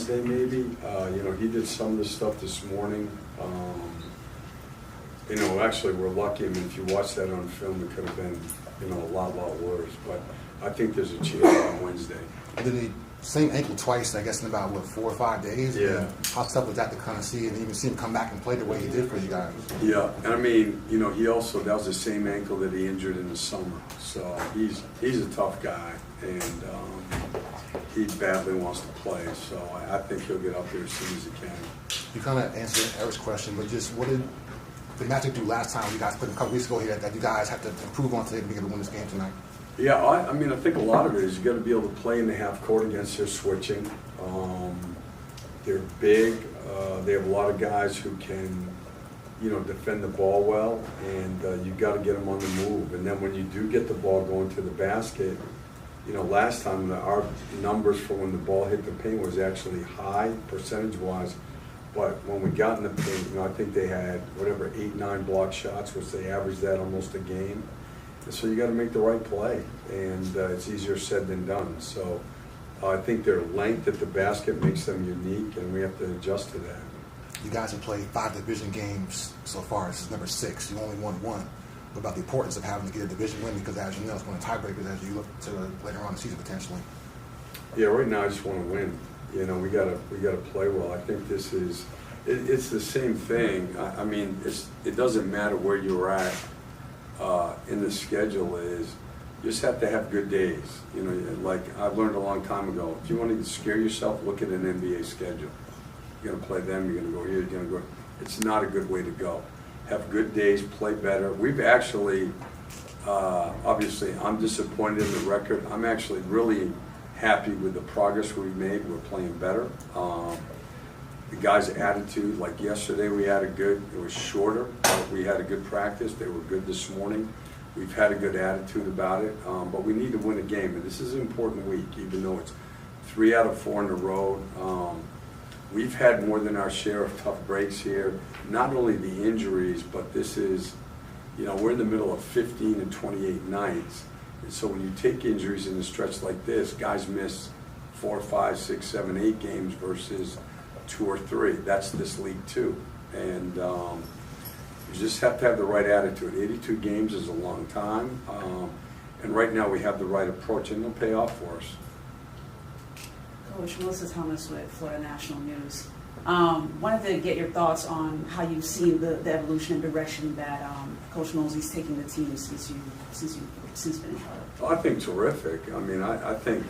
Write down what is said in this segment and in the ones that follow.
Wednesday maybe. You know, he did some of the stuff this morning. You know, actually we're lucky. I mean, if you watch that on film, it could have been, you know, a lot worse. But I think there's a chance on Wednesday. Did he same ankle twice, I guess, in about, what, 4 or 5 days? Yeah. How tough was that to kind of see and even see him come back and play the way he did for you guys? Yeah, and I mean, you know, he also, that was the same ankle that he injured in the summer. So he's a tough guy, and he badly wants to play. So I think he'll get up there as soon as he can. You kind of answered Eric's question, but just what did the Magic do last time you guys put a couple weeks ago here that you guys have to improve on today to be able to win this game tonight? Yeah, I mean, I think a lot of it is you got to be able to play in the half court against their switching. They're big. They have a lot of guys who can, you know, defend the ball well, and you got to get them on the move. And then when you do get the ball going to the basket, you know, last time our numbers for when the ball hit the paint was actually high percentage-wise. But when we got in the paint, you know, I think they had whatever 8, 9 block shots, which they averaged that almost a game. So you got to make the right play, and it's easier said than done. So I think their length at the basket makes them unique, and we have to adjust to that. You guys have played 5 division games so far. This is number 6. You only won 1. What about the importance of having to get a division win? Because as you know, it's one of the tiebreakers as you look to later on in the season potentially. Yeah, right now I just want to win. You know, we gotta play well. I think this is it's the same thing. I mean, it doesn't matter where you're at. In the schedule is you just have to have good days. You know, like I've learned a long time ago, if you want to scare yourself, look at an NBA schedule. You're going to play them, you're going to go here, you're going to go. It's not a good way to go. Have good days, play better. We've actually, obviously, I'm disappointed in the record. I'm actually really happy with the progress we've made. We're playing better. The guys' attitude, like yesterday we had it was shorter, but we had a good practice. They were good this morning. We've had a good attitude about it, but we need to win a game, and this is an important week, even though it's 3 out of 4 on the road. We've had more than our share of tough breaks here, not only the injuries, but this is, you know, we're in the middle of 15 and 28 nights, and so when you take injuries in a stretch like this, guys miss 4, 5, 6, 7, 8 games versus 2 or 3. That's this league too, and you just have to have the right attitude. 82 games is a long time, and right now we have the right approach, and it'll pay off for us. Coach, Melissa Thomas with Florida National News. Wanted to get your thoughts on how you've seen the evolution and direction that Coach Mosey's taking the team since been in charge. I think terrific. I mean, I think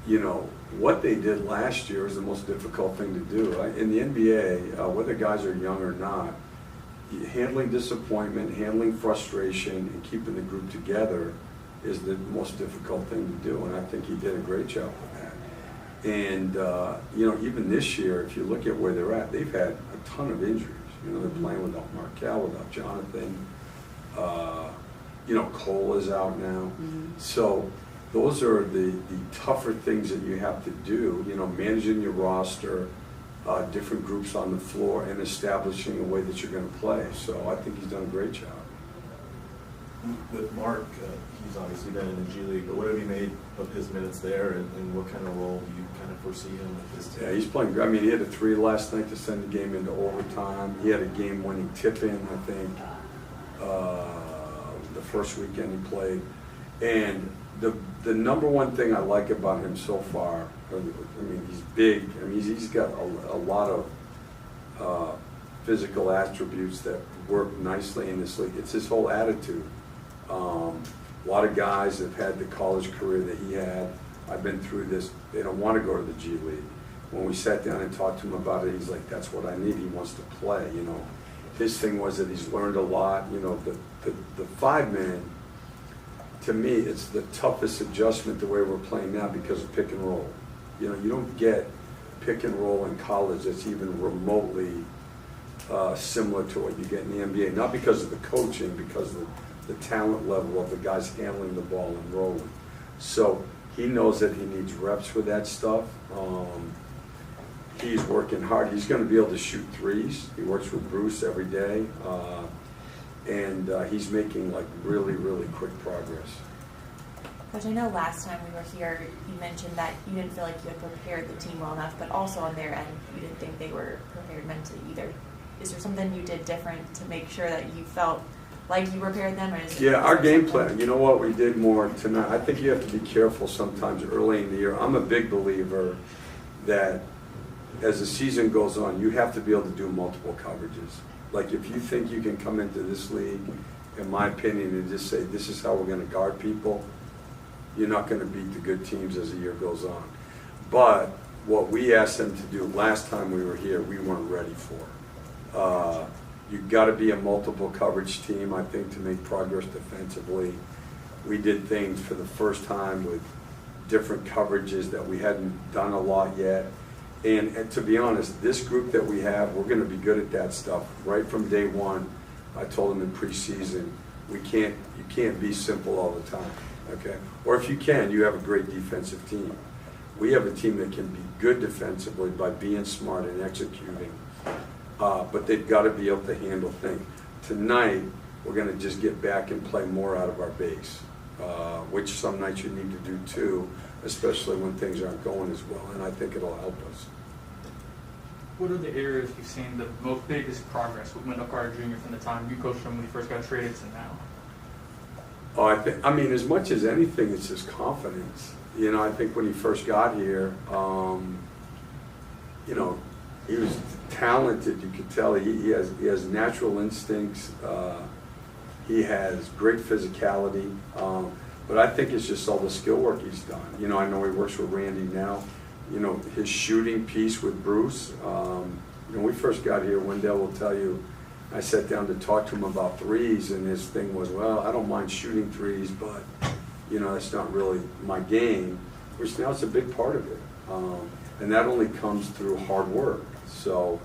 you know, what they did last year is the most difficult thing to do. Right? In the NBA, whether guys are young or not, handling disappointment, handling frustration, and keeping the group together is the most difficult thing to do, and I think he did a great job with that. And, you know, even this year, if you look at where they're at, they've had a ton of injuries. You know, they're playing without Markel, without Jonathan. You know, Cole is out now. So those are the tougher things that you have to do, you know, managing your roster, different groups on the floor, and establishing a way that you're going to play. So I think he's done a great job. With Mark, he's obviously been in the G League, but what have you made of his minutes there, and what kind of role do you kind of foresee him with this team? Yeah, he's playing great. I mean, he had a 3 last night to send the game into overtime. He had a game-winning tip-in, I think, the first weekend he played. And the number one thing I like about him so far, I mean, he's big. I mean, he's got a lot of physical attributes that work nicely in this league. It's his whole attitude. A lot of guys have had the college career that he had. I've been through this. They don't want to go to the G League. When we sat down and talked to him about it, he's like, that's what I need. He wants to play, you know. His thing was that he's learned a lot. You know, the 5-man, to me, it's the toughest adjustment the way we're playing now because of pick and roll. You know, you don't get pick and roll in college that's even remotely similar to what you get in the NBA. Not because of the coaching, because of the talent level of the guys handling the ball and rolling. So he knows that he needs reps with that stuff. He's working hard. He's going to be able to shoot threes. He works with Bruce every day. And he's making like really, really quick progress. Coach, I know last time we were here, you mentioned that you didn't feel like you had prepared the team well enough, but also on their end, you didn't think they were prepared mentally either. Is there something you did different to make sure that you felt like you prepared them? Or Yeah, our game plan, you know what, we did more tonight. I think you have to be careful sometimes early in the year. I'm a big believer that as the season goes on, you have to be able to do multiple coverages. Like if you think you can come into this league, in my opinion, and just say, this is how we're going to guard people, you're not going to beat the good teams as the year goes on. But what we asked them to do last time we were here, we weren't ready for. You've got to be a multiple coverage team, I think, to make progress defensively. We did things for the first time with different coverages that we hadn't done a lot yet. And to be honest, this group that we have, we're going to be good at that stuff right from day one. I told them in preseason, you can't be simple all the time, okay? Or if you can, you have a great defensive team. We have a team that can be good defensively by being smart and executing, but they've got to be able to handle things. Tonight, we're going to just get back and play more out of our base, which some nights you need to do too, especially when things aren't going as well, and I think it'll help us. What are the areas you've seen the most biggest progress with Wendell Carter Jr. from the time you coached him when he first got traded to now? Oh, I mean, as much as anything, it's his confidence. You know, I think when he first got here, you know, he was talented. You could tell he has natural instincts. He has great physicality. But I think it's just all the skill work he's done. You know, I know he works with Randy now. You know, his shooting piece with Bruce. When we first got here, Wendell will tell you, I sat down to talk to him about threes, and his thing was, well, I don't mind shooting threes, but, you know, it's not really my game, which now it's a big part of it. And that only comes through hard work. So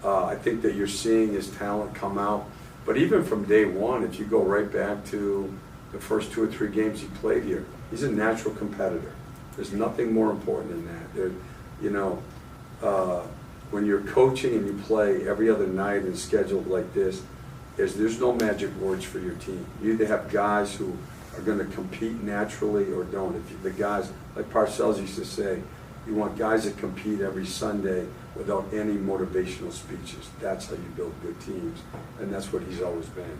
I think that you're seeing his talent come out. But even from day one, if you go right back to the first 2 or 3 games he played here, he's a natural competitor. There's nothing more important than that. You know, when you're coaching and you play every other night and scheduled like this, there's no magic words for your team. You either have guys who are going to compete naturally or don't. If the guys, like Parcells used to say, you want guys that compete every Sunday without any motivational speeches. That's how you build good teams, and that's what he's always been.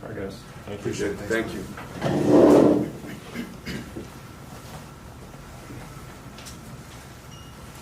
I guess. Thank you. Appreciate it. Thank you.